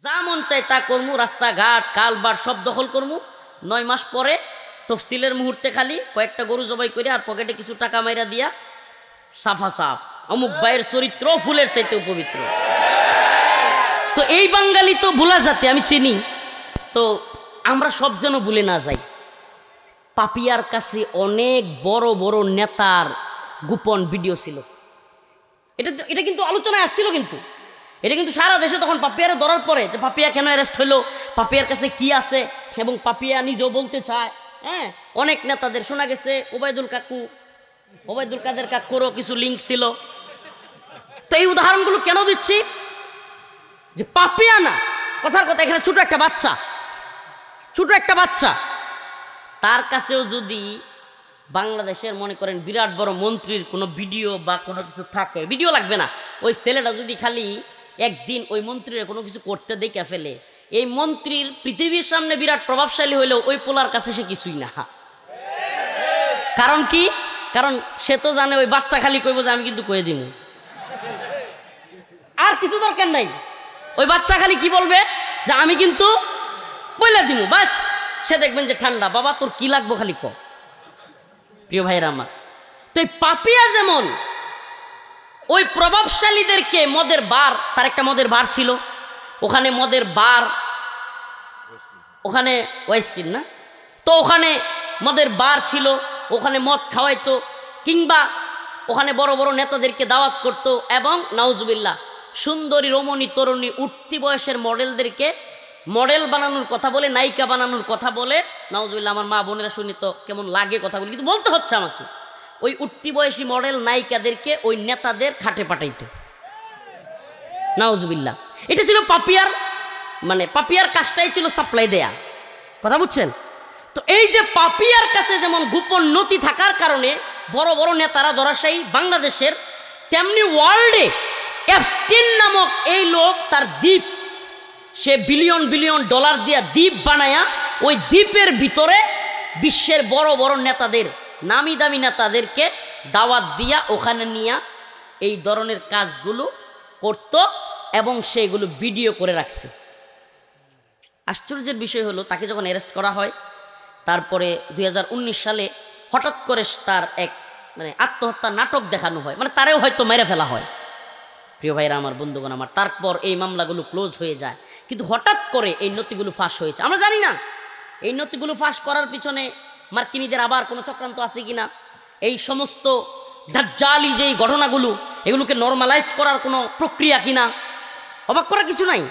যা মন চাই তা করমু, রাস্তাঘাট কালবার সব দখল করমু। 9 মাস পরে তফসিলের মুহূর্তে খালি কয়েকটা গরু জবাই করে আর পকেটে কিছু টাকা মাইরা দিয়া সাফা সাফ। অমুক ভাইয়ের চরিত্র ফুলের চাইতেও পবিত্র। তো এই বাঙালি তো ভোলা জাতি, আমি চিনি। তো আমরা সব যেন ভুলে না যাই। পাপিয়ার কাছে অনেক বড় বড় নেতার গোপন ভিডিও ছিল। এটা কিন্তু আলোচনায় আসছিল, কিন্তু এটা কিন্তু সারা দেশে তখন পাপিয়ারে ধরার পরে যে পাপিয়া কেন অ্যারেস্ট হইলো, পাপিয়ার কাছে কি আছে, এবং পাপিয়া নিজেও বলতে চায়। হ্যাঁ, অনেক নেতাদের শোনা গেছে ওবায়দুল কাদের কাকুরও কিছু লিঙ্ক ছিল। তো এই উদাহরণগুলো কেন দিচ্ছি, যে পাপিয়া না, কথার কথা এখানে ছোট একটা বাচ্চা তার কাছেও যদি বাংলাদেশের মনে করেন বিরাট বড় মন্ত্রীর কোনো ভিডিও বা কোনো কিছু থাকে, ভিডিও লাগবে না, ওই ছেলেটা যদি খালি একদিন ওই মন্ত্রীর কোনো কিছু করতে দেখে ফেলে, এই মন্ত্রীর পৃথিবীর সামনে বিরাট প্রভাবশালী হইলেও ওই পোলার কাছে সে কিছুই না। কারণ কি? কারণ সে তো জানে ওই বাচ্চা খালি কইব যে আমি কিন্তু কয়ে দিব, আর কিছু দরকার নাই। ওই বাচ্চা খালি কি বলবে যে আমি কিন্তু বইলা দিব, বাস সে দেখবেন যে ঠান্ডা। বাবা তোর কি লাগবো খালি ক। প্রিয় ভাইরা আমার, তো এই পাপিয়া যেমন ওই প্রভাবশালীদেরকে মদের বার, তার একটা মদের বার ছিল, ওখানে মদের বার, ওখানে ওয়েস্টিন না, তো ওখানে মদের বার ছিল, ওখানে মদ খাওয়াইতো, কিংবা ওখানে বড় বড় নেতাদেরকে দাওয়াত করতো, এবং নাউজুবিল্লাহ সুন্দরী রমণী তরুণী উঠতি বয়সের মডেলদেরকে মডেল বানানোর কথা বলে, নায়িকা বানানোর কথা বলে। নাউজুবিল্লাহ, আমার মা বোনেরা শুনি তো কেমন লাগে কথাগুলো, কিন্তু বলতে হচ্ছে আমাকে। ওই উঠতি বয়সী মডেল নায়িকাদেরকে ওই নেতাদের খাটে পাঠাইতো। নাউজুবিল্লাহ, এটা ছিল পাপিয়ার, মানে পাপিয়ার কাজটাই ছিল সাপ্লাই দেয়া, কথা বুঝছেন? তো এই যে পাপিয়ার কাছে যেমন গোপন নথি থাকার কারণে বড় বড় নেতারা ধরাশায়ী বাংলাদেশের, তেমনি ওয়ার্ল্ডে এপস্টিন নামক এই লোক তার দ্বীপ, সে বিলিয়ন বিলিয়ন ডলার দিয়া দ্বীপ বানায়া ওই দ্বীপের ভিতরে বিশ্বের বড় বড় নেতাদের, নামি দামি নেতাদেরকে দাওয়াত দিয়া ওখানে নিয়ে এই ধরনের কাজগুলো করত, এবং সেইগুলো ভিডিও করে রাখছে। আশ্চর্যের বিষয় হলো, তাকে যখন অ্যারেস্ট করা হয়, তারপরে 2019 সালে হঠাৎ করে তার এক আত্মহত্যা নাটক দেখানো হয়, তারেও হয়তো মেরে ফেলা হয়। প্রিয় ভাইরা আমার, বন্ধুগণ আমার, তারপর এই মামলাগুলো ক্লোজ হয়ে যায়। কিন্তু হঠাৎ করে এই নথিগুলো ফাঁস হয়েছে। আমরা জানি না এই নথিগুলো ফাঁস করার পিছনে মার্কিনীদের আবার কোনো চক্রান্ত আছে কিনা, এই সমস্ত দাজ্জালি যেই ঘটনাগুলো, এগুলোকে নর্মালাইজ করার কোনো প্রক্রিয়া কিনা। অবাক করার কিছু নাই।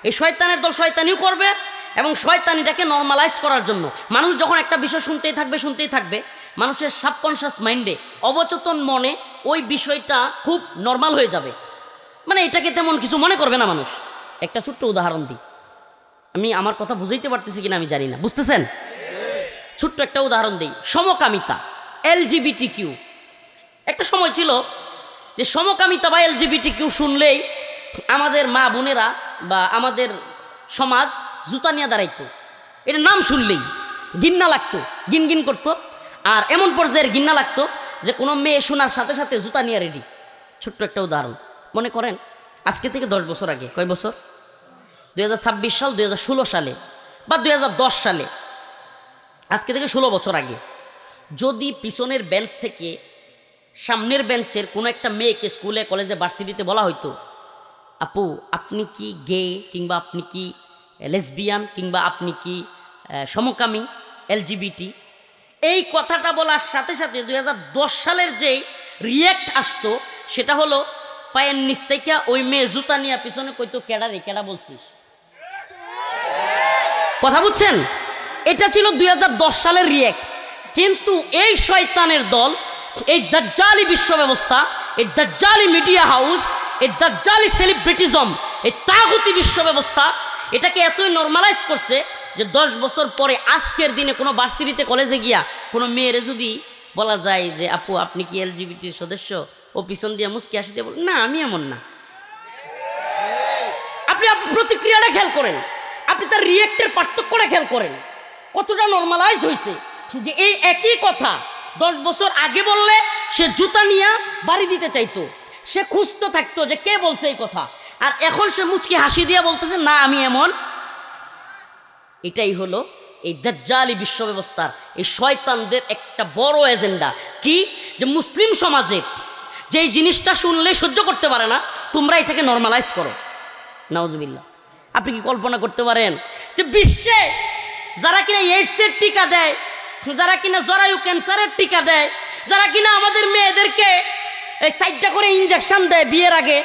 এই শয়তানের দল শয়তানিও করবে, এবং শয়তানিটাকে নর্মালাইজ করার জন্য মানুষ যখন একটা বিষয় শুনতেই থাকবে, মানুষের সাবকনশিয়াস মাইন্ডে, অবচেতন মনে ওই বিষয়টা খুব নর্মাল হয়ে যাবে, এটাকে তেমন কিছু মনে করবে না মানুষ। একটা ছোট্ট উদাহরণ দিই, আমি আমার কথা বুঝাইতে পারতেছি কিনা আমি জানি না, বুঝতেছেন? ছোট্ট একটা উদাহরণ দিই। সমকামিতা, LGBTQ, একটা সময় ছিল যে সমকামিতা বা LGBTQ শুনলেই আমাদের মা বোনেরা বা আমাদের সমাজ জুতা নিয়ে দাঁড়াইতো। এটা নাম শুনলেই ঘিন্না লাগতো, গিনগিন করতো। আর এমন পর্যায়ের ঘিন্না লাগতো যে কোনো মেয়ে শোনার সাথে সাথে জুতা নিয়ে রেডি। ছোট্ট একটা উদাহরণ, মনে করেন আজকে থেকে 10 বছর আগে, কয় বছর, 2026 সাল, 2016 সালে বা 2010 সালে, আজকে থেকে 16 বছর আগে, যদি পিছনের বেঞ্চ থেকে সামনের বেঞ্চের কোনো একটা মেয়েকে স্কুলে কলেজে ভার্সিটিতে বলা হইতো, আপু আপনি কি গে, কিংবা আপনি কি লেসবিয়ান, কিংবা আপনি কি সমকামী LGBT, এই কথাটা বলার সাথে সাথে 2010 সালের যে রিয়্যাক্ট আসতো, সেটা হলো পায়ের নিচ থেকে ওই মেয়ে জুতা নিয়ে পিছনে কইতো, কেডা রে, কেডা বলছিস, কথা বুঝছেন? এটা ছিল 2010 সালের রিয়্যাক্ট। কিন্তু এই শয়তানের দল, এই দাজ্জালি বিশ্ব ব্যবস্থা, এই দাজ্জালি মিডিয়া হাউস, এই দাজ্জালি সেলিব্রিটিজম, এই তাগুতি বিশ্ব ব্যবস্থা এটাকে এতই নর্মালাইজ করছে যে 10 বছর পরে আজকের দিনে কোনো ভার্সিটিতে কলেজে গিয়া কোনো মেয়েরে যদি বলা যায় যে আপু আপনি কি LGBT সদস্য, ও পিছন দিয়ে মুস্কি হাসি দিয়ে বল, না আমি এমন না। আপনি প্রতিক্রিয়াটা খেয়াল করেন, আপনি তার রিয়েক্টের পার্থক্যটা খেয়াল করেন, কতটা নর্মালাইজড হয়েছে। যে এই একই কথা 10 বছর আগে বললে সে জুতা নিয়ে বাড়ি দিতে চাইতো, সে খুঁজতে থাকতো যে কে বলছে এই কথা। আর এখন সে মুচকি হাসি দিয়ে বলতেছে না আমি এমন। এটাই হলো এই দাজ্জালি বিশ্ব ব্যবস্থার এই শয়তানদের একটা বড় এজেন্ডা, কি যে মুসলিম সমাজে যেই জিনিসটা শুনলে সহ্য করতে পারে না তোমরা এটাকে নর্মালাইজ করো। নাউজুবিল্লাহ। আপনি কি কল্পনা করতে পারেন যে বিশ্বে যারা কিনা এইডসের টিকা দেয়, যারা কিনা জরায়ু ক্যান্সারের টিকা দেয়, যারা কিনা আমাদের মেয়েদেরকে এই 4টা করে ইঞ্জেকশন দেয় বিয়ের আগে,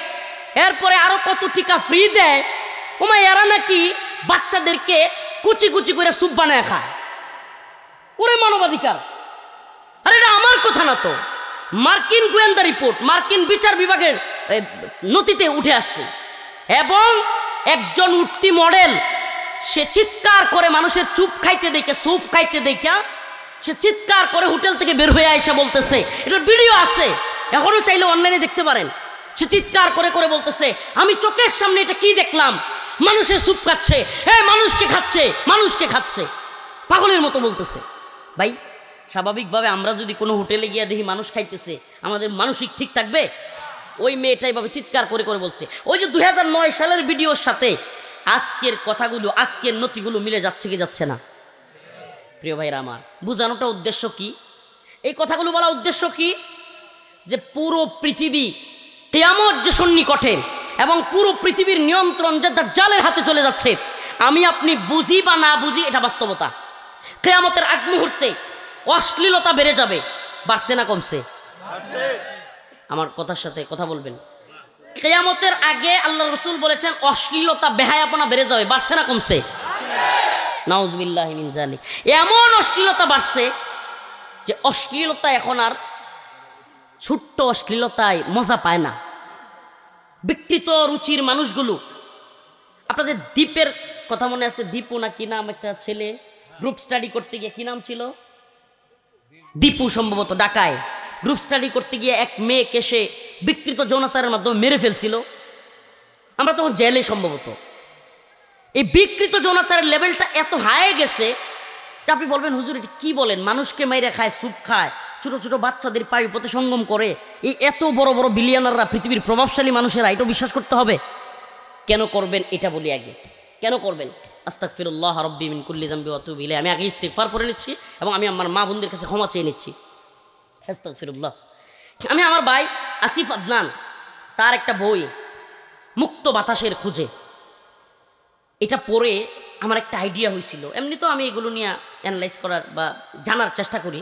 এরপরে আরো কত টিকা ফ্রি দেয়, ওমা এরা নাকি বাচ্চাদেরকে কুচি কুচি করে স্যুপ বানায় খায়। ওরে মানবাধিকার! আরে এটা আমার কথা না তো, মার্কিন গোয়েন্দা রিপোর্ট, মার্কিন বিচার বিভাগের নথিতে উঠে আসছে। এবং একজন উঠতি মডেল সে চিৎকার করে মানুষের চুপ খাইতে দেখে, স্যুপ খাইতে দেখা সে চিৎকার করে হোটেল থেকে বের হয়ে আইসা বলতেছে, এটার ভিডিও আছে, এখনো চাইলে অনলাইনে দেখতে পারেন। সে চিৎকার করে করে বলতেছে আমি চোখের সামনে এটা কি দেখলাম, মানুষের স্যুপ খাচ্ছে, মানুষকে খাচ্ছে, মানুষকে খাচ্ছে, পাগলের মতো বলতেছে। ভাই স্বাভাবিকভাবে আমরা যদি কোনো হোটেলে গিয়ে দেখি মানুষ খাইতেছে, আমাদের মানসিক ঠিক থাকবে? ওই মেয়েটাই ভাবে চিৎকার করে করে বলছে। ওই যে 2009 সালের ভিডিওর সাথে আজকের কথাগুলো, আজকের নথিগুলো মিলে যাচ্ছে কি যাচ্ছে না? প্রিয় ভাইরা আমার, বোঝানোটা উদ্দেশ্য কি, এই কথাগুলো বলা উদ্দেশ্য কি, যে পুরো পৃথিবী কিয়ামত যে সন্নিকটে এবং পুরো পৃথিবীর নিয়ন্ত্রণ যে দাজ্জালের হাতে চলে যাচ্ছে, আমি আপনি বুঝি বা না বুঝি এটা বাস্তবতা। কিয়ামতের আগ মুহূর্তে অশ্লীলতা বেড়ে যাবে, বাড়ছে না কমছে? আমার কথার সাথে কথা বলবেন। কিয়ামতের আগে আল্লাহ রাসূল বলেছেন অশ্লীলতা, বেহায়াপনা বেড়ে যাবে, বাড়ছে না কমছে? নাউজুবিল্লাহি মিন যালিক। এমন অশ্লীলতা বাড়ছে যে অশ্লীলতা এখন আর ছোট্ট অশ্লীলতায় মজা পায় না। বিকৃত রুচির মানুষগুলো, আপনাদের দ্বীপের কথা মনে আছে? দীপু না কি নাম, একটা ছেলে গ্রুপ স্টাডি করতে গিয়ে, কি নাম ছিল, দীপু সম্ভবত, ঢাকায় গ্রুপ স্টাডি করতে গিয়ে এক মেয়েকে সে বিকৃত যৌনাচারের মাধ্যমে মেরে ফেলছিল। আমরা তখন জেলে সম্ভবত। এই বিকৃত যৌনাচারের লেভেলটা এত হাই গেছে যে আপনি বলবেন হুজুর এটা কি বলেন, মানুষকে মেরে খায়, স্যুপ খায়, ছোট ছোট বাচ্চাদের পায়ে পথে সঙ্গম করে, এই এত বড় বড় বিলিয়নাররা, পৃথিবীর প্রভাবশালী মানুষেরা এটাও বিশ্বাস করতে হবে? কেন করবেন এটা বলি আগে, কেন করবেন? আস্তাগফিরুল্লাহ রাব্বি মিন কুল্লি যামবি ওয়া আতুবু ইলাইহি। আমি আগে ইস্তিগফার পড়ে নিচ্ছি এবং আমি আমার মা বোনদের কাছে ক্ষমা চেয়ে নিচ্ছি। আস্তাগফিরুল্লাহ। আমি আমার ভাই আসিফ আদনান, তার একটা বই মুক্ত বাতাসের খুঁজে, এটা পড়ে আমার একটা আইডিয়া হয়েছিল। এমনি তো আমি এগুলো নিয়ে অ্যানালাইজ করার বা জানার চেষ্টা করি।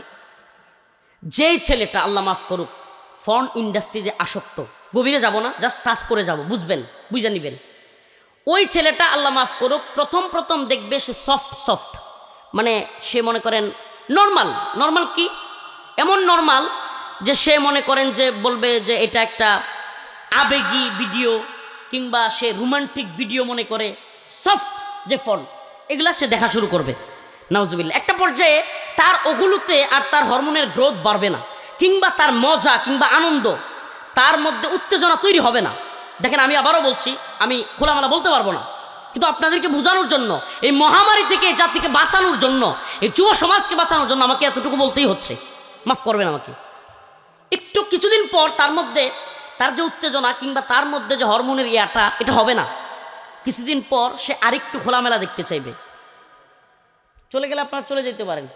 যেই ছেলেটা, আল্লাহ মাফ করুক, ফর্ন ইন্ডাস্ট্রিতে আসক্ত, গভীরে যাব না, জাস্ট টাচ করে যাব, বুঝবেন, বুঝে নেবেন। ওই ছেলেটা আল্লাহ মাফ করুক প্রথম দেখবে সে সফট, মানে সে মনে করেন নর্মাল কি এমন নর্মাল যে সে মনে করেন যে বলবে যে এটা একটা আবেগী ভিডিও কিংবা সে রোমান্টিক ভিডিও মনে করে, সফট যে ফর্ন, এগুলা সে দেখা শুরু করবে। নাউজুবিল্লাহ। একটা পর্যায়ে তার ওগুলোতে আর তার হরমোনের গ্রোথ বাড়বে না, কিংবা তার মজা কিংবা আনন্দ, তার মধ্যে উত্তেজনা তৈরি হবে না। দেখেন, আমি আবারও বলছি, আমি খোলামেলা বলতে পারবো না, কিন্তু আপনাদেরকে বোঝানোর জন্য, এই মহামারী থেকে এই জাতিকে বাঁচানোর জন্য, এই যুব সমাজকে বাঁচানোর জন্য আমাকে এতটুকু বলতেই হচ্ছে, মাফ করবেন আমাকে। একটু কিছুদিন পর তার মধ্যে তার যে উত্তেজনা কিংবা তার মধ্যে যে হরমোনের ইয়াটা, এটা হবে না। কিছুদিন পর সে আরেকটু খোলামেলা দেখতে চাইবে। চলে গেলে আপনারা চলে যেতে পারেন।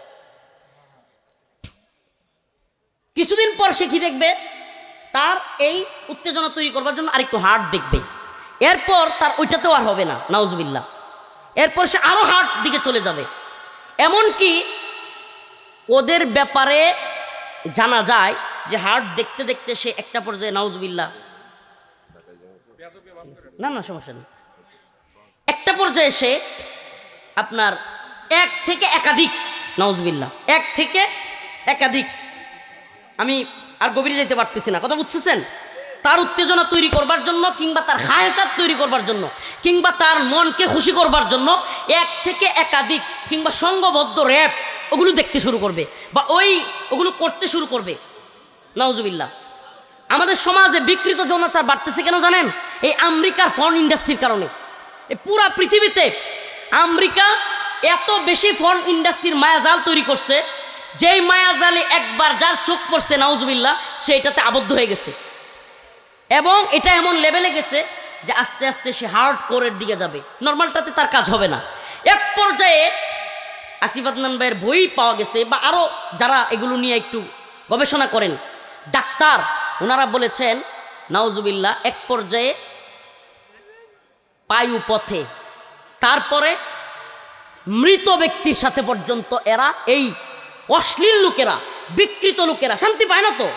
কিছুদিন পর সে কি দেখবে, তার এই উত্তেজনা তৈরি করবার জন্য আরেকটু হার্ড দেখবে। এরপর তার ওইটাতেও আর হবে না, নাউজুবিল্লাহ। এরপর সে আরো হার্ড দিকে চলে যাবে। এমনকি ওদের ব্যাপারে জানা যায় যে হার্ড দেখতে দেখতে সে একটা পর্যায়ে, নাউজুবিল্লাহ, না সমস্যা নেই, একটা পর্যায়ে সে আপনার এক থেকে একাধিক, নাউজুবিল্লাহ, এক থেকে একাধিক, আমি আর গভীরে যেতে পারতেছি না, কথা বুঝতেছেন? তার উত্তেজনা তৈরি করবার জন্য কিংবা তার খায়েশাত তৈরি করবার জন্য কিংবা তার মনকে খুশি করবার জন্য এক থেকে একাধিক কিংবা সংঘবদ্ধ র্যাপ ওগুলো দেখতে শুরু করবে বা ওগুলো করতে শুরু করবে। নাউজুবিল্লাহ। আমাদের সমাজে বিকৃত যৌনাচার বাড়তেছে কেন জানেন? এই আমেরিকার ফর্ন ইন্ডাস্ট্রির কারণে। এই পুরা পৃথিবীতে আমেরিকা এত বেশি ফর্ন ইন্ডাস্ট্রির মায়াজাল তৈরি করছে, যেই মায়াজালে একবার যার চোখ পড়ছে, নাউজুবিল্লাহ, সে এটাতে আবদ্ধ হয়ে গেছে। এবং এটা এমন লেভেলে গেছে যে আস্তে আস্তে সে হার্ড কোরের দিকে যাবে, নর্মালটাতে তার কাজ হবে না। এক পর্যায়ে আসিফ আদনান ভাইয়ের বই পাওয়া গেছে, বা আরও যারা এগুলো নিয়ে একটু গবেষণা করেন, ডাক্তার ওনারা বলেছেন নাউজুবিল্লাহ, এক পর্যায়ে পায়ু পথে, তারপরে মৃত ব্যক্তির সাথে পর্যন্ত এরা, এই অশ্লীল লোকেরা, বিকৃত লোকেরা শান্তি পায় না। তো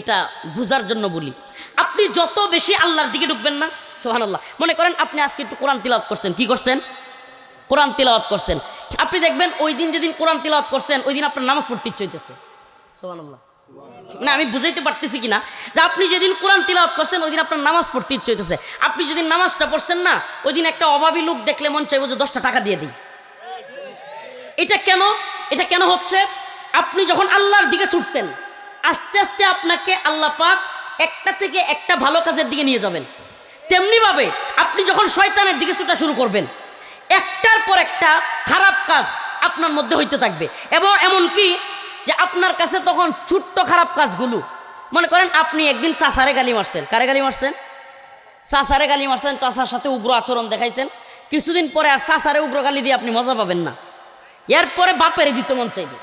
এটা বুঝার জন্য বলি, আপনি যত বেশি আল্লাহর দিকে ঢুকবেন না, সুবহানাল্লাহ, মনে করেন আপনি আজকে একটু কোরআন তিলাওয়াত করছেন, কি করছেন? কোরআন তিলাওয়াত করছেন, আপনি দেখবেন ওই দিন যেদিন কোরআন তিলাওয়াত করছেন ওই দিন আপনার নামাজ পড়তে ইচ্ছে হইতেছে, সুবহানাল্লাহ। না আমি বুঝাইতে পারতেছি কিনা, যে আপনি যেদিন কোরআন তিলাওয়াত করছেন ওই দিন আপনার নামাজ পড়তে ইচ্ছে হইতেছে। আপনি যেদিন নামাজটা পড়ছেন না, ওই দিন একটা অভাবী লোক দেখলে মন চাইব যে 10টা টাকা দিয়ে দিই। এটা কেন? এটা কেন হচ্ছে? আপনি যখন আল্লাহর দিকে ছুটছেন, আস্তে আস্তে আপনাকে আল্লাহ পাক একটা থেকে একটা ভালো কাজের দিকে নিয়ে যাবেন। তেমনিভাবে আপনি যখন শয়তানের দিকে ছুটা শুরু করবেন, একটার পর একটা খারাপ কাজ আপনার মধ্যে হইতে থাকবে। এবং এমনকি যে আপনার কাছে তখন ছোট্ট খারাপ কাজগুলো, মনে করেন আপনি একদিন চাচারে গালি মারছেন, কারে গালি মারছেন? চাচারে গালি মারছেন, চাচার সাথে উগ্র আচরণ দেখাইছেন, কিছুদিন পরে আর চাচারে উগ্র গালি দিয়ে আপনি মজা পাবেন না, এরপরে বাপেরে দিতে মন চাইবে।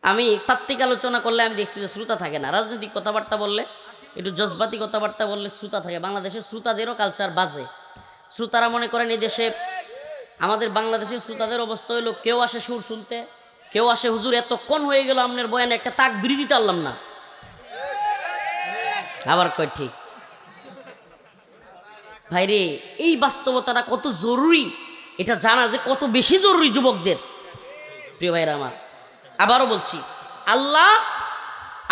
আমি তাত্ত্বিক আলোচনা করলে আমি দেখছি যে শ্রোতা থাকে না, রাজনৈতিক কথাবার্তা বললে, একটু জজবাতি কথাবার্তা বললে শ্রোতা থাকে। বাংলাদেশের শ্রোতাদেরও কালচার বাজে। শ্রোতারা মনে করেন এই দেশে, আমাদের বাংলাদেশের শ্রোতাদের অবস্থা হইলো, কেউ আসে সুর শুনতে, কেউ আসে হুজুর এতক্ষণ হয়ে গেল আপনার বয়ানে একটা তাক বিড়ি দিতে পারলাম না, আবার কয় ঠিক। ভাইরে, এই বাস্তবতাটা কত জরুরি এটা জানা যে কত বেশি জরুরি যুবকদের। প্রিয় ভাইরা আমার, আবারও বলছি, আল্লাহ,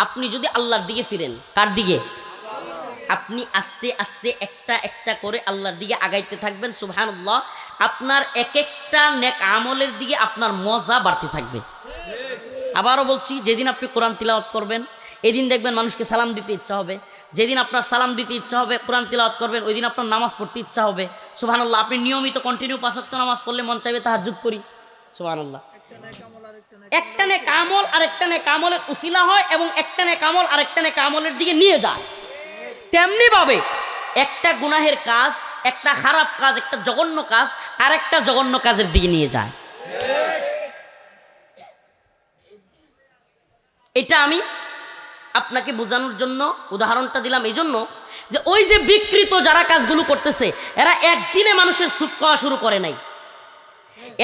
আপনি যদি আল্লাহর দিকে ফিরেন, কার দিকে? আপনি আস্তে আস্তে একটা একটা করে আল্লাহর দিকে আগাইতে থাকবেন, সুবহানাল্লাহ, আপনার এক একটা নেক আমলের দিকে আপনার মজা বাড়তে থাকবে। আবারও বলছি, যেদিন আপনি কোরআন তিলাওয়াত করবেন, এদিন দেখবেন মানুষকে সালাম দিতে ইচ্ছা হবে। যেদিন আপনার সালাম দিতে ইচ্ছা হবে, কোরআন তিলাওয়াত করবেন, ওই দিন আপনার নামাজ পড়তে ইচ্ছা হবে, সুবহানাল্লাহ। আপনি নিয়মিত কন্টিনিউ 5 ওয়াক্ত নামাজ পড়লে মন চাইবে তাহাজ্জুদ করি, সুবহানাল্লাহ। একটা নেক আমল আর একটা নেক আমলের উসিলা হয়, এবং একটা নেক আমল আর একটা নেক আমলের দিকে নিয়ে যায়। তেমনি ভাবে একটা গুনাহের কাজ, একটা খারাপ কাজ, একটা জঘন্য কাজ আর একটা জঘন্য কাজের দিকে নিয়ে যায়। এটা আমি আপনাকে বোঝানোর জন্য উদাহরণটা দিলাম, এই জন্য যে ওই যে বিকৃত যারা কাজগুলো করতেছে, এরা একদিনে মানুষের সুদ খাওয়া শুরু করে নাই।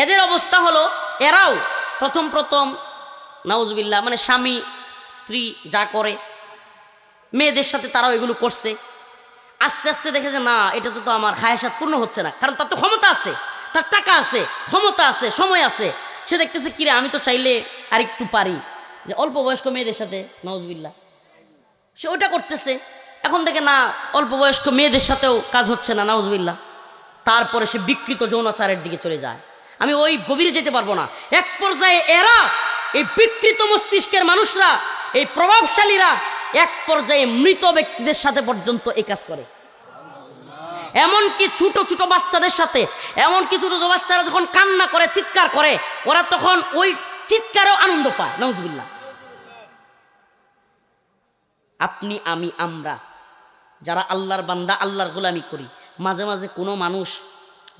এদের অবস্থা হলো, এরাও প্রথম নাউজুবিল্লাহ, মানে স্বামী স্ত্রী যা করে মেয়েদের সাথে তারাও এগুলো করছে। আস্তে আস্তে দেখে যে না, এটাতে তো আমার খায়সাত পূর্ণ হচ্ছে না, কারণ তার তো ক্ষমতা আছে, তার টাকা আছে, ক্ষমতা আছে, সময় আছে। সে দেখতেছে কিরে, আমি তো চাইলে আর একটু পারি, যে অল্প বয়স্ক মেয়েদের সাথে, নাউজুবিল্লাহ, সে ওটা করতেছে। এখন দেখে না, অল্প বয়স্ক মেয়েদের সাথেও কাজ হচ্ছে না, নাউজুবিল্লাহ, তারপরে সে বিকৃত যৌনাচারের দিকে চলে যায়। আমি ওই গভীরে যেতে পারবো না। এক পর্যায়ে এরা, এই বিকৃত মস্তিষ্কের মানুষরা, এই প্রভাবশালীরা এক পর্যায়ে মৃত ব্যক্তিদের সাথে পর্যন্ত এই কাজ করে। এমনকি ছোট ছোট বাচ্চাদের সাথে, এমনকি ছোট ছোট বাচ্চারা যখন কান্না করে, চিৎকার করে, ওরা তখন ওই চিৎকারেও আনন্দ পায়, নাউজুবিল্লাহ। আপনি, আমি, আমরা যারা আল্লাহর বান্দা, আল্লাহর গোলামি করি, মাঝে মাঝে কোনো মানুষ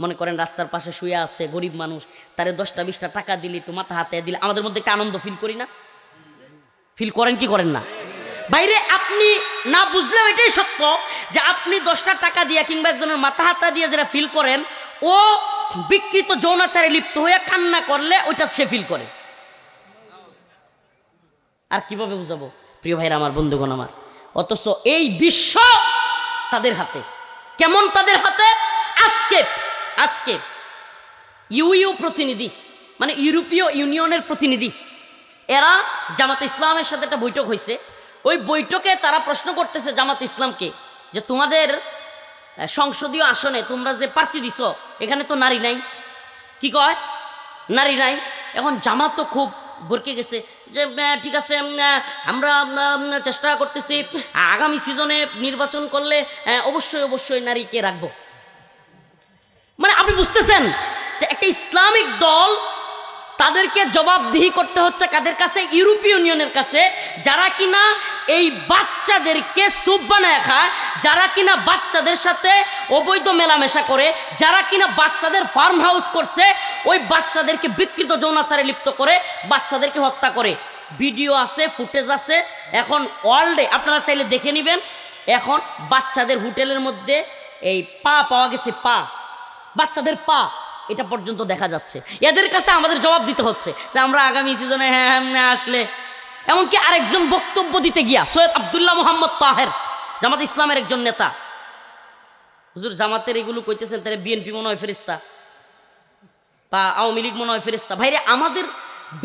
মনে করেন রাস্তার পাশে শুয়ে আছে, গরিব মানুষ, তারে 10টা-20টা টাকা দিলে, একটু মাথা হাতে দিলে, আমাদের মধ্যে একটা আনন্দ ফিল করি না? ফিল করেন কি করেন না? বাইরে আপনি না বুঝলেও এটাই সত্য যে আপনি 10টা টাকা দিয়ে কিংবা একজনের মাথা হাতা দিয়ে যেটা ফিল করেন, ও বিকৃত যৌনাচারে লিপ্ত হয়ে কান্না করলে ওইটা সে ফিল করে। আর কিভাবে বুঝাবো প্রিয় ভাইরা আমার, বন্ধুগণ আমার? অথচ এই বিশ্ব তাদের হাতে। কেমন তাদের হাতে? আজকে ইউ প্রতিনিধি, মানে ইউরোপীয় ইউনিয়নের প্রতিনিধি, এরা জামাত ইসলামের সাথে একটা বৈঠক হয়েছে। ওই বৈঠকে তারা প্রশ্ন করতেছে জামাত ইসলামকে, যে তোমাদের সংসদীয় আসনে তোমরা যে প্রার্থী দিছ, এখানে তো নারী নাই। কি কয়? নারী নাই। এখন জামাত তো খুব ভরকে গেছে যে ঠিক আছে, আমরা চেষ্টা করতেছি, আগামী সিজনে নির্বাচন করলে অবশ্যই নারীকে রাখবো। মানে আপনি বুঝতেছেন যে একটা ইসলামিক দল তাদেরকে জবাবদিহি করতে হচ্ছে কাদের কাছে? ইউরোপীয় ইউনিয়নের কাছে, যারা কিনা এই বাচ্চাদেরকে স্যুপ বানায় খায়, যারা কিনা বাচ্চাদের সাথে অবৈধ মেলামেশা করে, যারা কিনা বাচ্চাদের ফার্ম হাউস করছে, ওই বাচ্চাদেরকে বিকৃত যৌনাচারে লিপ্ত করে বাচ্চাদেরকে হত্যা করে। ভিডিও আছে, ফুটেজ আছে, এখন ওয়ার্ল্ডে আপনারা চাইলে দেখে নেবেন। এখন বাচ্চাদের হোটেলের মধ্যে এই পা পাওয়া গেছে, পা, বাচ্চাদের পা, এটা পর্যন্ত দেখা যাচ্ছে। এদের কাছে আমাদের জবাব দিতে হচ্ছে যে আমরা আগামী সিজনে হ্যাঁ আসলে। এমনকি আরেকজন বক্তব্য দিতে গিয়া সৈয়দ আব্দুল্লাহ মোহাম্মদ তাহের, জামাত ইসলামের একজন নেতা, হুজুর জামাতের এগুলো কইতেছেন, তাহলে বিএনপি মনে হয় ফেরেশতা বা আওয়ামী লীগ মনে হয় ফেরেশতা। ভাইরে, আমাদের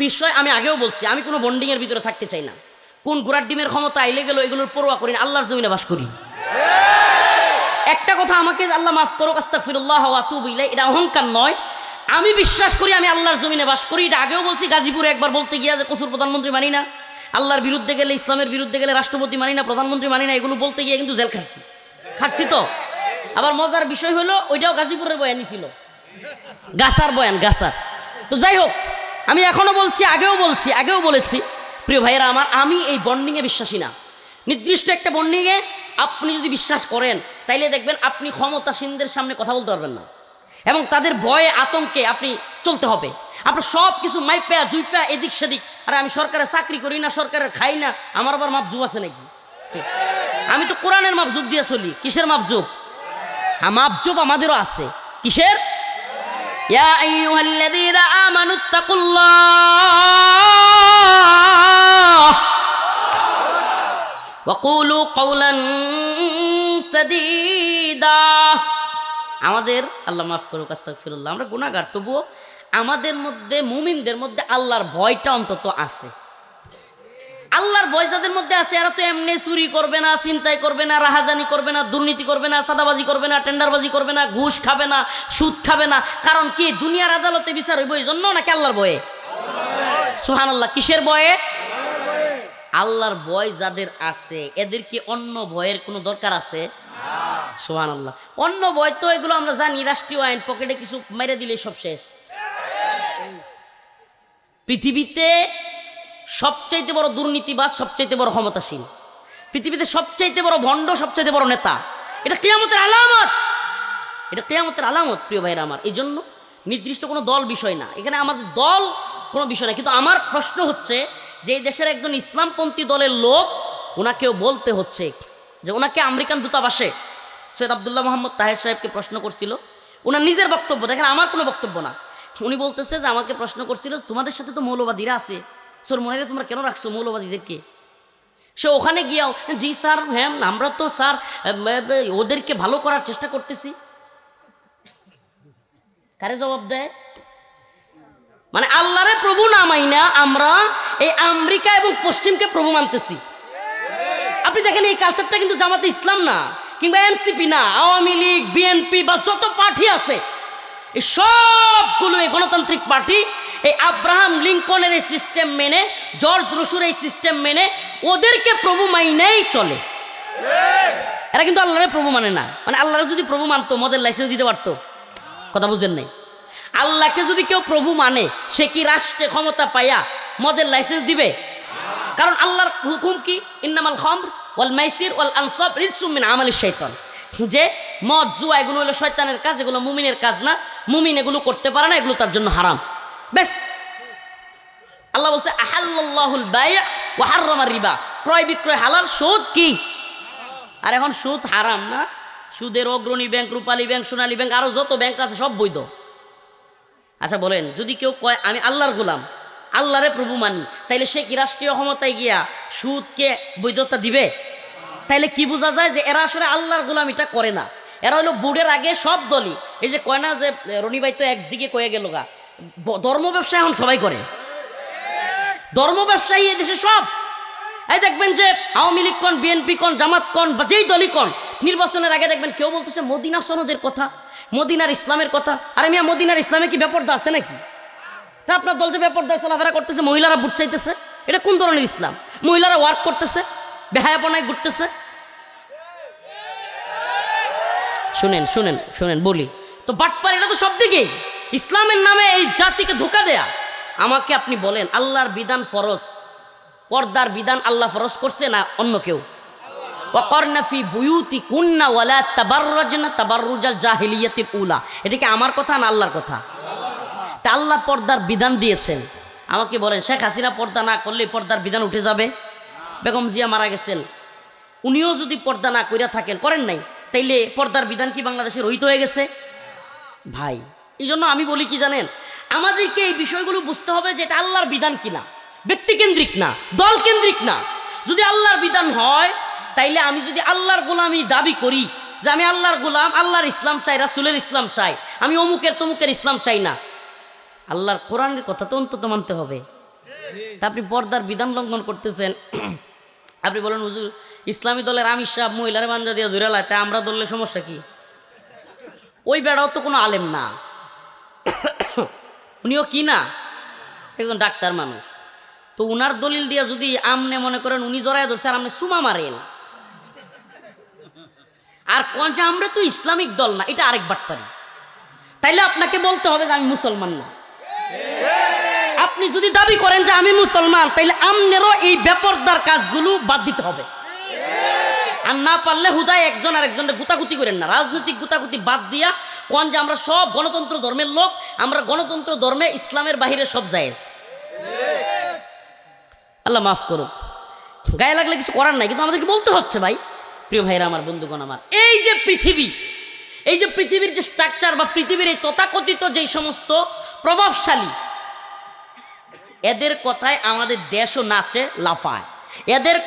বিষয় আমি আগেও বলছি, আমি কোনো বন্ডিংয়ের ভিতরে থাকতে চাই না। কোন ঘোড়ার ডিমের ক্ষমতা আইলে গেল এগুলোর পরোয়া করি না, আল্লাহর জমিনে বাস করি। একটা কথা আমাকে আল্লাহ মাফ করুক, আস্তাগফিরুল্লাহ ওয়া আতুবু ইলাইহি, এটা অহংকার নয়। আমি বিশ্বাস করি আমি আল্লাহর জমিনে বাস করি। এটা আগেও বলছি, গাজীপুরে একবার বলতে গিয়া যে কসুর প্রধানমন্ত্রী মানি না, আল্লাহর বিরুদ্ধে গেলে, ইসলামের বিরুদ্ধে গেলে রাষ্ট্রপতি মানি না, প্রধানমন্ত্রী মানি না, এগুলো বলতে গিয়ে কিন্তু জেল খাটছি তো। আবার মজার বিষয় হলো ওইটাও গাজীপুরের বয়ানই ছিল, গাছার বয়ান, গাছার। তো যাই হোক, আমি এখনো বলছি, আগেও বলেছি, প্রিয় ভাইয়েরা আমার, আমি এই বন্ডিংয়ে বিশ্বাসী না। নির্দিষ্ট একটা বন্ডিংয়ে আপনি যদি বিশ্বাস করেন, তাইলে দেখবেন আপনি ক্ষমতাসীনদের সামনে কথা বলতে পারবেন না, এবং তাদের ভয়ে আতঙ্কে আপনি চলতে হবে। আপনার সব কিছু মাইপা জুইপা এদিক সেদিক, আরে আমি সরকারের চাকরি করি না, সরকারের খাই না, আমার আবার মাপজুব আছে নাকি? আমি তো কোরআনের মাপজুব দিয়ে চলি। কিসের মাপজুব? মাপজুব আমাদেরও আছে। কিসের? ইয়া আইয়ুহাল্লাযীনা আমানুত্তাকুল্লাহ ওয়া কুলু কাওলান সাদীদা। আমাদের, আল্লাহ মাফ করুক, আস্তাগফিরুল্লাহ, আমরা গুনাহগার, তবুও আমাদের মধ্যে, মুমিনদের মধ্যে আল্লাহর ভয়টা অন্তত আছে। আল্লাহর ভয় যাদের মধ্যে আছে, এরা তো এমনি চুরি করবে না, ছিনতাই করবে না, রাহাজানি করবে না, দুর্নীতি করবে না, সাদাবাজি করবে না, টেন্ডারবাজি করবে না, ঘুষ খাবে না, সুদ খাবে না। কারণ কি? দুনিয়ার আদালতে বিচার হইব এই জন্য, নাকি আল্লাহর ভয়ে? সুবহানাল্লাহ। কিসের ভয়ে? আল্লাহর ভয় যাদের আছে, এদের কি অন্য ভয়ের কোনো দরকার আছে? সুবহানাল্লাহ। অন্য ভয় তো এগুলো আমরা জানি, রাষ্ট্রীয় আইন, পকেটে কিছু মেরে দিলে সব শেষ। পৃথিবীতে সবচাইতে বড় দুর্নীতিবাজ, সবচাইতে বড় ক্ষমতাসীন, পৃথিবীতে সবচাইতে বড় ভণ্ড, সবচাইতে বড় নেতা, এটা কিয়ামতের আলামত, এটা কিয়ামতের আলামত, প্রিয় ভাইরা আমার। এই জন্য নির্দিষ্ট কোনো দল বিষয় না, এখানে আমাদের দল কোনো বিষয় না। কিন্তু আমার প্রশ্ন হচ্ছে যে এই দেশের একজন ইসলামপন্থী দলের লোক, ওনাকেও বলতে হচ্ছে যে ওনাকে আমেরিকান দূতাবাসে সৈয়দ আব্দুল্লাহ মোহাম্মদ তাহের সাহেবকে প্রশ্ন করছিল, ওনার নিজের বক্তব্য, দেখেন আমার কোনো বক্তব্য না। উনি বলতেছে যে আমাকে প্রশ্ন করছিল, তোমাদের সাথে তো মৌলবাদীরা আছে, চোরমোনাইরে তোমরা কেন রাখছো মৌলবাদীদেরকে? সে ওখানে গিয়াও, জি স্যার, হ্যাঁ আমরা তো স্যার ওদেরকে ভালো করার চেষ্টা করতেছি। কারে জবাব দেয়? মানে আল্লাহরে প্রভু না মাইনা আমরা এই আমেরিকা এবং পশ্চিমকে প্রভু মানতেছি। আপনি দেখেন এই কালচারটা কিন্তু জামাতে ইসলাম না, কিংবা এনসিপি না, আওয়ামী লীগ, বিএনপি বা যত পার্টি আছে, এই সবগুলো এই গণতান্ত্রিক পার্টি এই আব্রাহাম লিঙ্কনের এই সিস্টেম মেনে, জর্জ রুসুর এই সিস্টেম মেনে ওদেরকে প্রভু মাইনেই চলে। এরা কিন্তু আল্লাহরে প্রভু মানে না। মানে আল্লাহরে যদি প্রভু মানতো, মদের লাইসেন্স দিতে পারতো। কথা বুঝেন নাই? আল্লাহকে যদি কেউ প্রভু মানে, সে কি রাষ্ট্রে ক্ষমতা পাইয়া মদের লাইসেন্স দিবে? কারণ আল্লাহর হুকুম কি? ইন্নামাল খামর ওয়াল মাইসির ওয়াল আনসাব রিজসুম মিন আমালিশ শাইতান, যে মদ জুয়া এগুলো হলো শয়তানের কাজ, এগুলো মুমিনের কাজ না, মুমিন এগুলো করতে পারে না, এগুলো তার জন্য হারাম। বেশ, আল্লাহ বলছে আহাল্লাল্লাহুল বাই' ওয়া হাররামার রিবা, ক্রয় বিক্রয় হালাল, সুদ কি? আর এখন সুদ হারাম না? সুদের অগ্রণী ব্যাংক, রূপালী ব্যাংক, সোনালী ব্যাংক, আরো যত ব্যাংক আছে সব বৈধ। আচ্ছা বলেন, যদি কেউ কয় আমি আল্লাহর গোলাম, আল্লাহরে প্রভু মানি, তাইলে সে কি রাষ্ট্রীয় ক্ষমতায় গিয়া সুদকে বৈধতা দিবে? তাইলে কি বোঝা যায় যে এরা আসলে আল্লাহর গোলামিটা করে না। এরা হলো বুড়ের আগে সব দলই, এই যে কয় না যে রনি ভাই তো একদিকে কয়ে গেল গা, ধর্ম ব্যবসা এখন সবাই করে, ধর্ম ব্যবসায়ী এদেশে সব। এই দেখবেন যে আওয়ামী লীগ কন, বিএনপি কন, জামাত কন, বা যেই দলই কন, নির্বাচনের আগে দেখবেন কেউ বলতেছে মদিনা সনদের কথা, মদিনার ইসলামের কথা। আরে মিয়া, মদিনার ইসলামে কি বেপরদা আছে নাকি? তা আপনার দল যে বেপরদায় চলাফেরা করতেছে, মহিলারা বুট চাইতেছে, এটা কোন ধরনের ইসলাম? মহিলারা ওয়ার্ক করতেছে, বেহায়াপনায় ঘুরতেছে। শুনেন শুনেন শুনেন বলি তো, বাটপার এটা তো সব দিকেই। ইসলামের নামে এই জাতিকে ধোঁকা দেয়া, আমাকে আপনি বলেন আল্লাহর বিধান ফরজ, পর্দার বিধান আল্লাহ ফরজ করছে না অন্য কেউ? ওয়াকরনা ফি বুয়ুতিকুন্না ওয়ালা তাবাররাজনা তাবাররুজাল জাহিলিয়াতিল উলা, এটা কি আমার কথা না আল্লাহর কথা? তা আল্লাহ পর্দার বিধান দিয়েছেন। আমাকে বলেন শেখ হাসিনা পর্দা না করলে পর্দার বিধান উঠে যাবে? বেগম জিয়া মারা গেছেন, উনিও যদি পর্দা না কইরা থাকেন, করেন নাই, তাইলে পর্দার বিধান কি বাংলাদেশে রহিত হয়ে গেছে? ভাই এই জন্য আমি বলি কি জানেন, আমাদেরকে এই বিষয়গুলো বুঝতে হবে যে এটা আল্লাহর বিধান কিনা, ব্যক্তিকেন্দ্রিক না, দল কেন্দ্রিক না। যদি আল্লাহর বিধান হয় তাইলে আমি যদি আল্লাহর গোলামি দাবি করি যে আমি আল্লাহর গোলাম, আল্লাহর ইসলাম চাই, রাসূলের ইসলাম চাই, আমি অমুকের তমুকের ইসলাম চাই না, আল্লাহর কোরআনের কথা তো অন্তত মানতে হবে। তা আপনি পর্দার বিধান লঙ্ঘন করতেছেন। আপনি বলেন হুজুর ইসলামী দলের আমির সাহেব মহিলার বান্ধা দিয়ে ধরে লায়, তাই আমরা ধরলে সমস্যা কি? ওই বেড়াও তো কোনো আলেম না, উনিও কি না একজন ডাক্তার মানুষ। তো উনার দলিল দিয়া যদি আমনে মনে করেন উনি জড়ায় ধরছে আর আপনি সুমা মারেন আর কোন যে আমরা তো ইসলামিক দল না, এটা আরেক বাটপারি, তাইলে আপনাকে বলতে হবে যে আমি মুসলমান না। আপনি যদি দাবি করেন যে আমি মুসলমান, তাইলে আমনেরও এই বেপরদার কাজগুলো বাদ দিতে হবে। আর না পারলে হুদায় একজন আর একজনের গুতাগুতি করেন না, রাজনৈতিক গুতাগুতি বাদ দিয়া কোন যে আমরা সব গণতন্ত্র ধর্মের লোক, আমরা গণতন্ত্র ধর্মে ইসলামের বাহিরে সব জায়েজ। আল্লাহ মাফ করুক, গায়ে লাগলে কিছু করার নাই, কিন্তু আমাদেরকে বলতে হচ্ছে ভাই। প্রিয় ভাইরা আমার, বন্ধুগণ আমার, এই যে পৃথিবীর যে স্ট্রাকচার বা পৃথিবীর এই তথাকথিত যেই সমস্ত প্রভাবশালী, এদের কথায় আমাদের দেশও নাচে লাফায়, এদের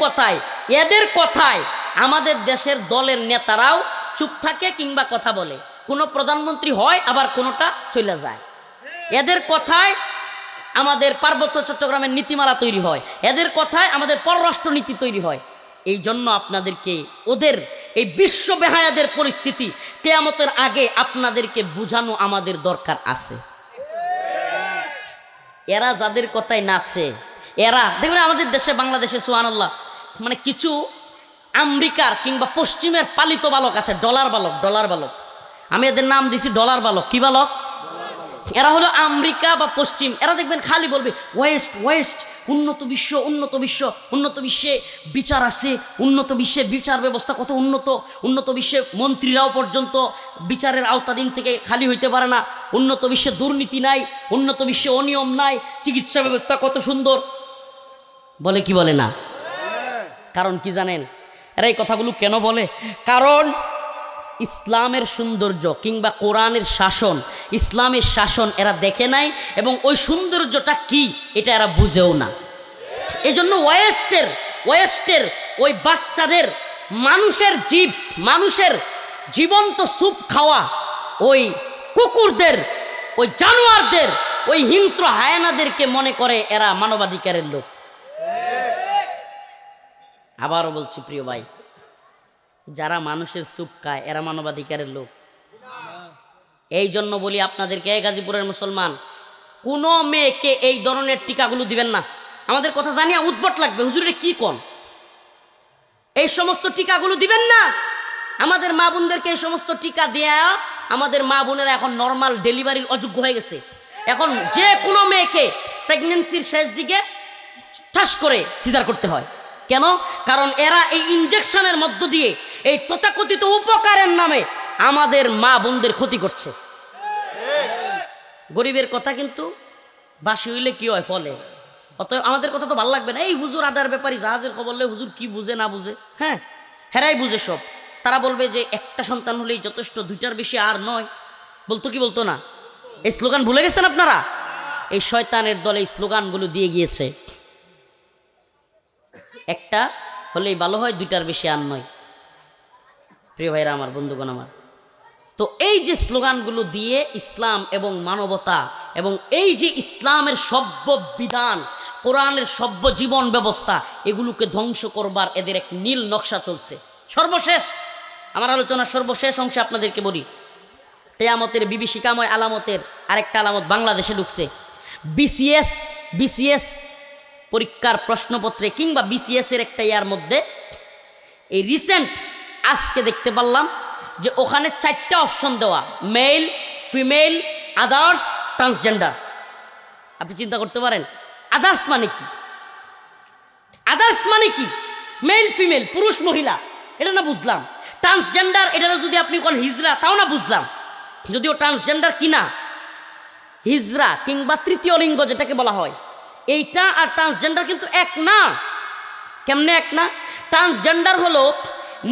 কথায় আমাদের দেশের দলের নেতারাও চুপ থাকে কিংবা কথা বলে। কোনো প্রধানমন্ত্রী হয় আবার কোনোটা চলে যায়। এদের কথায় আমাদের পার্বত্য চট্টগ্রামের নীতিমালা তৈরি হয়, এদের কথায় আমাদের পররাষ্ট্র নীতি তৈরি হয়। এই জন্য আপনাদেরকে ওদের এই বিশ্ব বেহায়াদের পরিস্থিতি কিয়ামতের আগে আপনাদেরকে বুঝানো আমাদের দরকার আছে। এরা যাদের কথায় নাচে, এরা দেখবেন আমাদের দেশে বাংলাদেশে সুবহানাল্লাহ মানে কিছু আমেরিকার কিংবা পশ্চিমের পালিত বালক আছে, ডলার বালক। আমি এদের নাম দিছি ডলার বালক। কি বালক? এরা হলো আমেরিকা বা পশ্চিম। এরা দেখবেন খালি বলবে ওয়েস্ট, উন্নত বিশ্বে বিচার আছে, উন্নত বিশ্বের বিচার ব্যবস্থা কত উন্নত বিশ্বে মন্ত্রীরাও পর্যন্ত বিচারের আওতাধীন থেকে খালি হইতে পারে না, উন্নত বিশ্বে দুর্নীতি নাই, উন্নত বিশ্বে অনিয়ম নাই, চিকিৎসা ব্যবস্থা কত সুন্দর বলে কি বলে না? কারণ কি জানেন এরা এই কথাগুলো কেন বলে? কারণ ইসলামের সৌন্দর্য কিংবা কোরআনের শাসন, ইসলামের শাসন এরা দেখে নাই এবং ওই সৌন্দর্যটা কি এটা এরা বুঝেও না। এজন্য ওয়েস্টের ওই বাচ্চাদের মানুষের জীবন্ত স্যুপ খাওয়া ওই কুকুরদের, ওই জানোয়ারদের, ওই হিংস্র হায়ানাদেরকে মনে করে এরা মানবাধিকারের লোক। আবারও বলছি প্রিয় ভাই, যারা মানুষের স্যুপ খায় এরা মানবাধিকারের লোক। এই জন্য বলি আপনাদেরকে, গাজীপুরের মুসলমান, কোনো মেয়েকে এই ধরনের টিকাগুলো দিবেন না। আমাদের কথা জানিয়া উদ্ভট লাগবে, হুজুরে কি কোন, এই সমস্ত টিকাগুলো দিবেন না। আমাদের মা বোনদেরকে এই সমস্ত টিকা দেয়া, আমাদের মা বোনেরা এখন নর্মাল ডেলিভারির অযোগ্য হয়ে গেছে। এখন যে কোনো মেয়েকে প্রেগনেন্সির শেষ দিকে ঠাস করে সিজার করতে হয়। কেন? কারণ এরা এই ইনজেকশনের মধ্য দিয়ে এই তথাকথিত উপকারের নামে আমাদের মা বোনদের ক্ষতি করছে। গরিবের কথা কিন্তু বাসি হইলে কি হয় ফলে। অতএব আমাদের কথা তো ভালো লাগবে না। এই হুজুর আদার ব্যাপারী জাহাজের খবর লে হুজুর কি বুঝে না বুঝে, হ্যাঁ হেরাই বুঝে সব। তারা বলবে যে একটা সন্তান হলেই যথেষ্ট, দুইটার বেশি আর নয়। বলতো না? এই স্লোগান ভুলে গেছেন আপনারা? এই শয়তানের দলে এই স্লোগানগুলো দিয়ে গিয়েছে। একটা হলেই ভালো হয়, দুইটার বেশি আর নয়। প্রিয় ভাইরা আমার, বন্ধুগণ আমার, তো এই যে স্লোগানগুলো দিয়ে ইসলাম এবং মানবতা এবং এই যে ইসলামের সভ্য বিধান, কোরআনের সভ্য জীবন ব্যবস্থা, এগুলোকে ধ্বংস করবার এদের এক নীল নকশা চলছে। সর্বশেষ আমার আলোচনার সর্বশেষ অংশে আপনাদেরকে বলি, কিয়ামতের বিভীষিকাময় আলামতের আরেকটা আলামত বাংলাদেশে ঢুকছে। বিসিএস পরীক্ষার প্রশ্নপত্রে কিংবা বিসিএস এর একটা ইয়ার মধ্যে এই রিসেন্ট আজকে দেখতে পারলাম যে ওখানে 4টা অপশন দেওয়া, মেল, ফিমেল, আদার্স, ট্রান্সজেন্ডার। আপনি চিন্তা করতে পারেন আদার্স মানে কি? আদার্স মানে কি? মেল ফিমেল, পুরুষ মহিলা, এটা না বুঝলাম। ট্রান্সজেন্ডার, এটা যদি আপনি কোন হিজরা, তাও না বুঝলাম। যদিও ট্রান্সজেন্ডার কিনা হিজরা কিংবা তৃতীয় লিঙ্গ যেটাকে বলা হয়, এইটা আর ট্রান্সজেন্ডার কিন্তু এক না। কেমনে এক না? ট্রান্সজেন্ডার হলো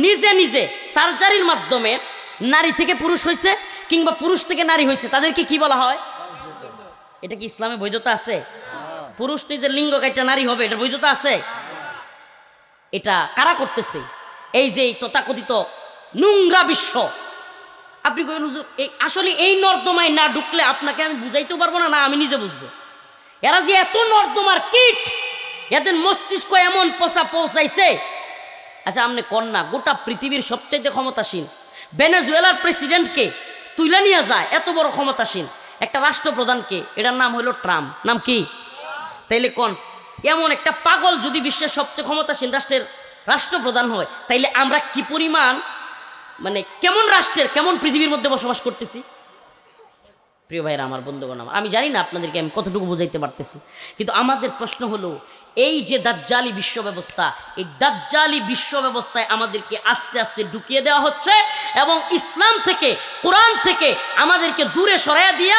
নিজে নিজে সার্জারির মাধ্যমে নারী থেকে পুরুষ হয়েছে কিংবা পুরুষ থেকে নারী হয়েছে, তাদেরকে কি বলা হয়? এটা কি ইসলামে বৈধতা আছে? পুরুষ নিজের লিঙ্গ কাইটা নারী হবে, এটা বৈধতা আছে? এটা কারা করতেছে? এই যে তথাকথিত নোংরা বিশ্ব। আপনি কবেন হুজুর এই আসলে এই নর্দমায় না ঢুকলে আপনাকে আমি বুঝাইতেও পারবো না, না আমি নিজে বুঝবো। এরা যে এত নর্দমার কীট, এদের মস্তিষ্ক এমন পচা পৌঁছাইছে। আচ্ছা আপনি কন্যা গোটা পৃথিবীর সবচাইতে ক্ষমতাসীন ভেনেজুয়েলার প্রেসিডেন্টকে তুলে নিয়ে যায়, এত বড় ক্ষমতাসীন একটা রাষ্ট্রপ্রধানকে, এটার নাম হলো ট্রাম্প। নাম কি? তাইলে কোন এমন একটা পাগল যদি বিশ্বের সবচেয়ে ক্ষমতাসীন রাষ্ট্রের রাষ্ট্রপ্রধান হয়, তাইলে আমরা কি পরিমাণ মানে কেমন রাষ্ট্রের কেমন পৃথিবীর মধ্যে বসবাস করতেছি? প্রিয় ভাইরা আমার, বন্ধুগণ আমার, আমি জানি না আপনাদেরকে আমি কতটুকু বুঝাইতে পারতেছি, কিন্তু আমাদের প্রশ্ন হলো এই যে দাজ্জালি বিশ্ব ব্যবস্থা, এই দাজ্জালি বিশ্ব ব্যবস্থায় আমাদেরকে আস্তে আস্তে ঢুকিয়ে দেওয়া হচ্ছে এবং ইসলাম থেকে, কোরআন থেকে আমাদেরকে দূরে সরাইয়া দিয়া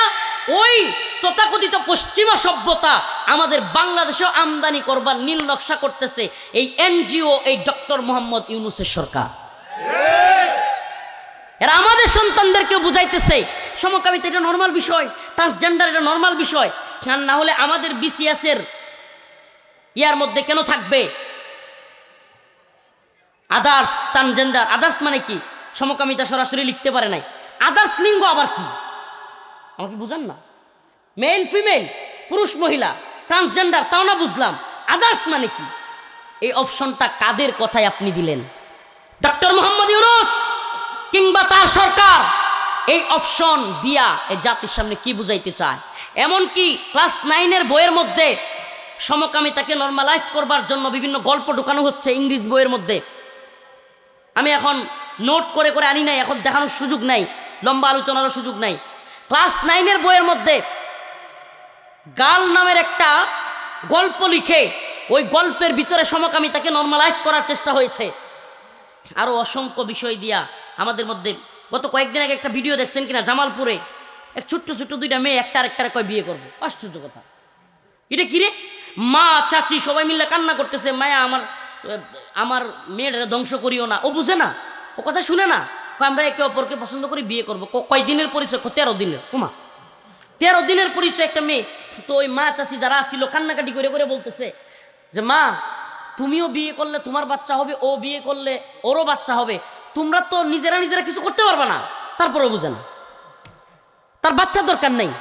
ওই তথাকথিত পশ্চিমা সভ্যতা আমাদের বাংলাদেশেও আমদানি করবার নীল নকশা করতেছে এই এনজিও, এই ডক্টর মোহাম্মদ ইউনূসের সরকার। এরা আমাদের সন্তানদেরকে বুঝাইতেছে সমকামিতা এটা নর্মাল বিষয়, ট্রান্সজেন্ডার এটা নর্মাল বিষয়, না হলে আমাদের বিসিএস এর ইয়ার মধ্যে কেন থাকবে আদার্স ট্রান্সজেন্ডার? আদার্স মানে কি? সমকামিতা সরাসরি লিখতে পারে নাই, আদার্স লিঙ্গ আবার কি আমাকে বুঝান না? মেল ফিমেল, পুরুষ মহিলা, ট্রান্সজেন্ডার, তাও না বুঝলাম, আদার্স মানে কি? এই অপশনটা কাদের কথায় আপনি দিলেন? ডক্টর মোহাম্মদ ইউনূস কিংবা তার সরকার এই অপশন দিয়া এই জাতির সামনে কি বুঝাইতে চায়? এমনকি ক্লাস 9-এর বইয়ের মধ্যে সমকামিতাকে নর্মালাইজ করবার জন্য বিভিন্ন গল্প ঢুকানো হচ্ছে ইংলিশ বইয়ের মধ্যে। আমি এখন নোট করে করে আনি নাই, এখন দেখানোর সুযোগ নাই, লম্বা আলোচনারও সুযোগ নাই। ক্লাস 9-এর বইয়ের মধ্যে গাল নামের একটা গল্প লিখে ওই গল্পের ভিতরে সমকামিতাকে নর্মালাইজ করার চেষ্টা হয়েছে। আরও অসংখ্য বিষয় দিয়া আমাদের মধ্যে গত কয়েকদিন আগে একটা ভিডিও দেখছেন কিনা, জামালপুরে এক ছোট্ট ছোট্ট দুইটা মেয়ে একটা আরেকটারে কয় বিয়ে করবো। আশ্চর্য কথা, এটা কিরে? মা চাচি সবাই মিলে কান্না করতেছে, মায়া আমার আমার মেয়েটা ধ্বংস করিও না। ও বুঝে না, ও কথা শুনে না, আমরা একে অপরকে পছন্দ করি, বিয়ে করবো। কয় দিনের পরিচয়? 13 দিনের। ওমা, 13 দিনের পরিচয় একটা মেয়ে। তো ওই মা চাচি যারা আসছিল কান্নাকাটি করে করে বলতেছে যে মা তুমিও বিয়ে করলে তোমার বাচ্চা হবে, ও বিয়ে করলে ওরও বাচ্চা হবে, তোমরা তো নিজেরা নিজেরা কিছু করতে পারবে না। তারপরেও বুঝে না, তার বাচ্চা দরকার নেই।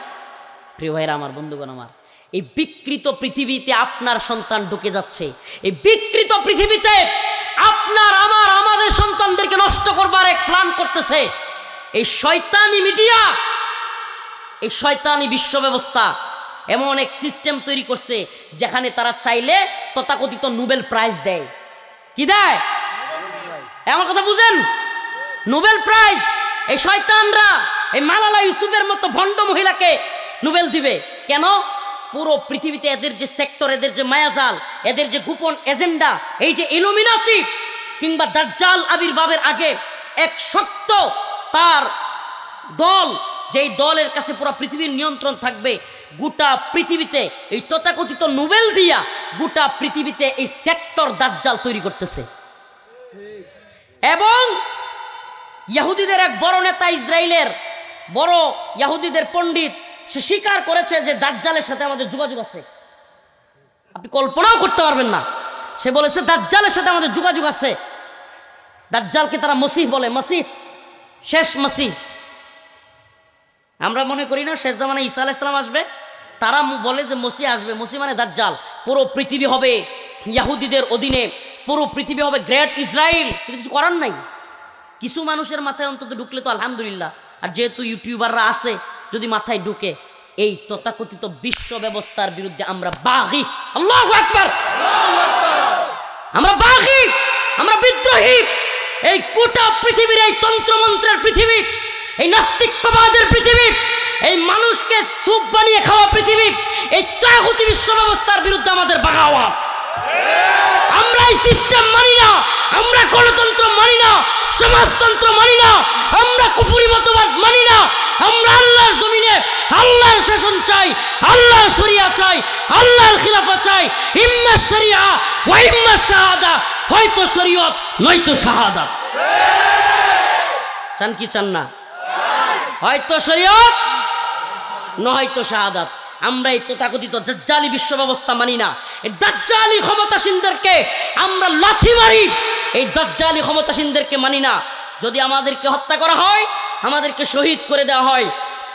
প্রিয় ভাইরা আমার, বন্ধুগণ আমার, এই বিকৃত পৃথিবীতে আপনার সন্তান ঢুকে যাচ্ছে। এই বিকৃত পৃথিবীতে আপনার আমার আমাদের সন্তানদেরকে নষ্ট করবার এক প্ল্যান করতেছে এই শয়তানি মিডিয়া, এই শয়তানি বিশ্ব ব্যবস্থা। এমন এক সিস্টেম তৈরি করছে যেখানে তারা চাইলে তথাকথিত নোবেল প্রাইজ দেয়। কি দেয়? আমার কথা বুঝেন? Nobel prize. এই শয়তানরা এই মালালা ইউসুফের মতো ভণ্ড মহিলাকে নোবেল দিবে কেন? পুরো পৃথিবীতে এদের যে সেক্টর, এদের যে মায়াজাল, এদের যে গোপন এজেন্ডা, এই যে ইলুমিনাতি কিংবা দাজ্জাল আবির্ভাবের আগে এক শক্ত তার দল, যেই দলের কাছে পুরো পৃথিবীর নিয়ন্ত্রণ থাকবে, গোটা পৃথিবীতে এই তথাকথিত নোবেল দিয়া গোটা পৃথিবীতে এই সেক্টর দাজ্জাল তৈরি করতেছে। এবং ইহুদিদের এক বড় নেতা, ইসরায়েলের বড় ইহুদিদের পণ্ডিত, সে স্বীকার করেছে যে দাজ্জালের সাথে আমাদের যোগাযোগ আছে। আপনি কল্পনাও করতে পারবেন না। সে বলেছে দাজ্জালের সাথে আমাদের যোগাযোগ আছে। দাজ্জালকে তারা মসিহ বলে, মসিহ, শেষ মসিহ। আমরা মনে করি না শেষ জামানায় ঈসা আলাইহিস সালাম আসবে, তারা বলে যে মসিহ আসবে। মসিহ মানে দাজ্জাল। পুরো পৃথিবী হবে ইহুদিদের অধীনে, পুরো পৃথিবী হবে গ্রেট ইসরায়েল। কিন্তু কিছু করার নাই। কিছু মানুষের মাথায় অন্তত ঢুকলে তো আলহামদুলিল্লাহ। আর যেহেতু ইউটিউবাররা আছে, যদি মাথায় ঢুকে, এই তথাকথিত বিশ্ব ব্যবস্থার বিরুদ্ধে আমরা বাগী। আল্লাহু আকবার! আমরা বাগী, আমরা বিদ্রোহী। এই গোটা পৃথিবীর, এই তন্ত্রমন্ত্রের পৃথিবী, এই নাস্তিক্যবাদের পৃথিবী, এই মানুষকে আমাদেরকে স্যুপ বানিয়ে খাওয়া পৃথিবী, এই তাগুতি বিশ্ব ব্যবস্থার বিরুদ্ধে আমাদের বাগাওয়াত। আমরা এই সিস্টেম মানি না, আমরা গণতন্ত্র মানি না, সমাজতন্ত্র মানি না, আমরা কুফরি মতবাদ মানি না। আমরা আল্লাহর জমিনে আল্লাহর শাসন চাই, আল্লাহর শরিয়া চাই, আল্লাহর খিলাফত চাই। ইম্মা শরিয়া ওয়া ইম্মা শাহাদা, হয়তো শরীয়ত নয়তো শাহাদাত। চান কি চান না? হয়তো শরীয়ত নয়তো শাহাদাত। আমরা এই তথাকথিত দাজ্জালি বিশ্ব ব্যবস্থা মানি না। এই দাজ্জালি ক্ষমতাসীনদেরকে আমরা লাথি মারি, এই দাজ্জালি ক্ষমতাসীনদেরকে মানি না। যদি আমাদেরকে হত্যা করা হয়, আমাদেরকে শহীদ করে দেওয়া হয়,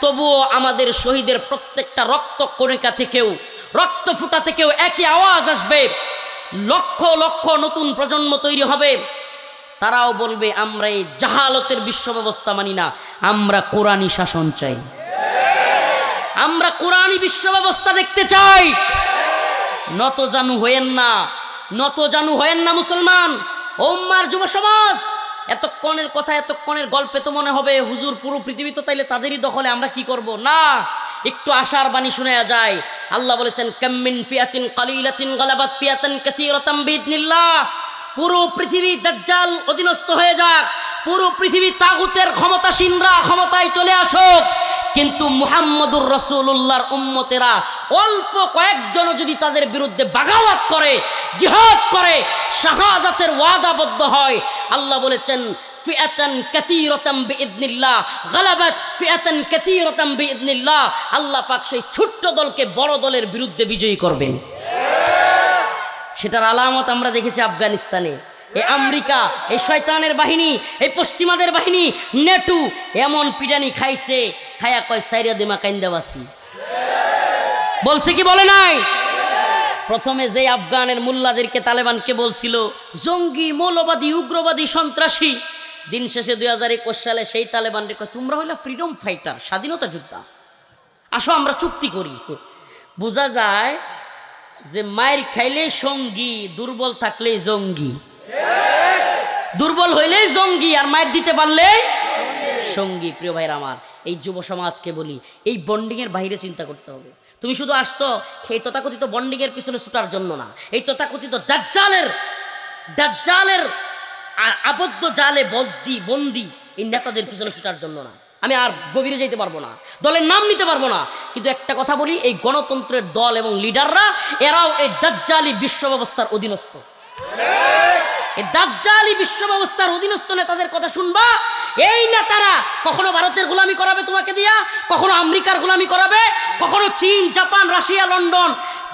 তবুও আমাদের শহীদের প্রত্যেকটা রক্ত কণিকা থেকেও, রক্ত ফুটা থেকেও একই আওয়াজ আসবে। লক্ষ লক্ষ নতুন প্রজন্ম তৈরি হবে, তারাও বলবে আমরা এই জাহালতের বিশ্ব ব্যবস্থা মানি না, আমরা কোরআনী শাসন চাই, আমরা কোরআনী বিশ্ব ব্যবস্থা দেখতে চাই। নত জানু হয়েন না, নত জানু হয়েন না মুসলমান। উম্মার যুব সমাজ, এতক্ষণের কথা, এতক্ষণের গল্পে তো মনে হবে হুজুর পুরো পৃথিবী তো তাইলে তাদেরই দখলে, আমরা কি করব? না, একটু আশার বাণী শোনা যায়। আল্লাহ বলেছেন কাম মিন ফিয়াতিন কালিলাতিন গালাবাত ফিয়াতান কাসীরাতাম বিইذনিল্লাহ। পুরো পৃথিবী দাজ্জাল অধীনস্থ হয়ে যাক, পুরো পৃথিবী তাগুতের ক্ষমতাসীনরা ক্ষমতায় চলে আসুক, কিন্তু মুহাম্মদুর রাসূলুল্লাহর উম্মতেরা অল্প কয়েকজন যদি তাদের বিরুদ্ধে বাগাওয়াত করে, জিহাদ করে, শাহাদাতের ওয়াদাবদ্ধ হয়, আল্লাহ বলেছেন ফিআতান কাসীরাতাম বিইذনিল্লাহ গালাবাত ফিআতান কাসীরাতাম বিইذনিল্লাহ। আল্লাহ পাক সেই ছোট্ট দলকে বড় দলের বিরুদ্ধে বিজয়ী করবেন। সেটার আলামত আমরা দেখেছি আফগানিস্তানে। এই আমেরিকা, এই শয়তানের বাহিনী, এই পশ্চিমাদের বাহিনী, নেটু এমন পিটানি খাইছে, খায়া কয় সাইরা দিমা কাইন্দাবাসি বলছে কি বলে নাই? প্রথমে যে আফগানের মোল্লাদেরকে তালেবানকে বলছিল জঙ্গি, মৌলবাদী, উগ্রবাদী, সন্ত্রাসী, দিন শেষে 2021 সালে সেই তালেবানকে কয় তোমরা হইলা ফ্রিডম ফাইটার, স্বাধীনতা যোদ্ধা, আসো আমরা চুক্তি করি। বোঝা যায় যে মায়ের খাইলে সঙ্গী, দুর্বল থাকলে জঙ্গি, দুর্বল হইলেই জঙ্গি, আর মায়ের দিতে পারলে সঙ্গী। প্রিয় ভাইরা আমার, এই যুব সমাজকে বলি, এই বন্ডিং এর বাইরে চিন্তা করতে হবে। তুমি শুধু আসছো সেই তথাকথিত বন্ডিং এর পিছনে ছুটার জন্য না, এই তথাকথিত দাজ্জালের আবদ্ধ জালে বন্দি এই নেতাদের পিছনে ছুটার জন্য না। আমি আর গভীরে যেতে পারবো না, দলের নাম নিতে পারবো না, কিন্তু একটা কথা বলি, এই গণতন্ত্রের দল এবং লিডাররা এরাও এই দাজ্জালি বিশ্ব ব্যবস্থার অধীনস্থ। এই দাজ্জালি বিশ্ব ব্যবস্থার অধীনস্থ নেতাদের কথা শুনবা। এই নেতারা কখনো ভারতের গোলামি করাবে তোমাকে দিয়া, কখনো আমেরিকার গোলামি করাবে, কখনো চীন, জাপান, রাশিয়া, লন্ডন,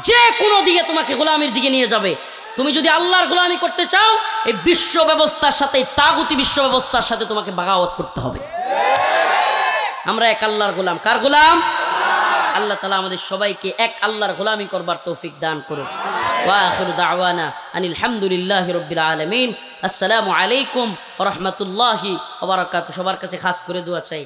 যে কোনো দিকে তোমাকে গোলামির দিকে নিয়ে যাবে। তুমি যদি আল্লাহর গোলামি করতে চাও, এই বিশ্ব ব্যবস্থার সাথে, তাগুতি বিশ্ব ব্যবস্থার সাথে তোমাকে বাগাওয়াত করতে হবে। আমরা এক আল্লাহর গোলাম। কার গোলাম? আল্লাহ তাআলা আমাদের সবাইকে এক আল্লাহর গোলামি করবার তৌফিক দান করুন। ওয়া আখিরু দাওয়ানা আনিল হামদুলিল্লাহি রাব্বিল আলামিন। আসসালামু আলাইকুম ওয়া রাহমাতুল্লাহি ওয়া বারাকাতুহু। সবার কাছে খাস করে দোয়া চাই।